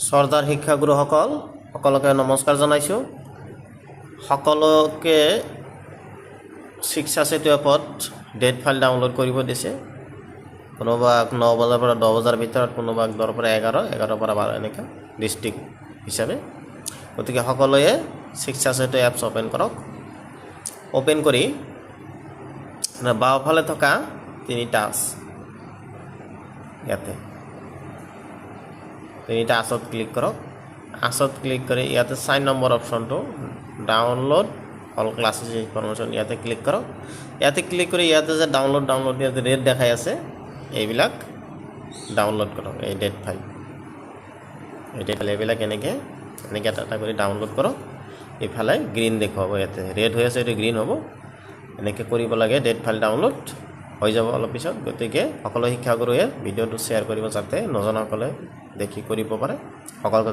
চৰ্দাৰ শিক্ষাগুৰুসকল সকলোকে নমস্কাৰ জনাইছোঁ। সকলোকে শিক্ষা সেতু এপত ডেট ফাইল ডাউনলোড কৰিব দিছে। কোনোবাক 9 বজাৰ পৰা 10 বজাৰ ভিতৰত, কোনোবাক 10 পৰা 11, 11 পৰা 12 এনেকৈ ডিষ্ট্ৰিক্ট হিচাপে। গতিকে সকলোৱে শিক্ষা সেতু এপছ অ'পেন কৰক। অ'পেন কৰি বাওঁফালে থকা তিনিটা ইয়াতে তিনিটা আছত ক্লিক কৰক। আছত ক্লিক কৰি ইয়াতে 4 নম্বৰ অপশ্যনটো ডাউনলোড অল ক্লাছেছ ইনফৰমেশ্যন ইয়াতে ক্লিক কৰক। ইয়াতে ক্লিক কৰি ইয়াতে যে ডাউনলোড ইয়াতে ৰেট দেখাই আছে, এইবিলাক ডাউনলোড কৰক। এই ডেট ফাইল এইবিলাক এনেকৈ এটা কৰি ডাউনলোড কৰক। এইফালে গ্ৰীণ দেখুৱাব, ইয়াতে ৰেড হৈ আছে, এইটো গ্ৰীণ হ'ব। এনেকৈ কৰিব লাগে। ডেট ফাইল ডাউনলোড হৈ যাব অলপ পিছত। গতিকে সকলো শিক্ষাগুৰুৱে ভিডিঅ'টো শ্বেয়াৰ কৰিব যাতে নজনাসকলে দেখি কৰিব পাৰে। সকলোকে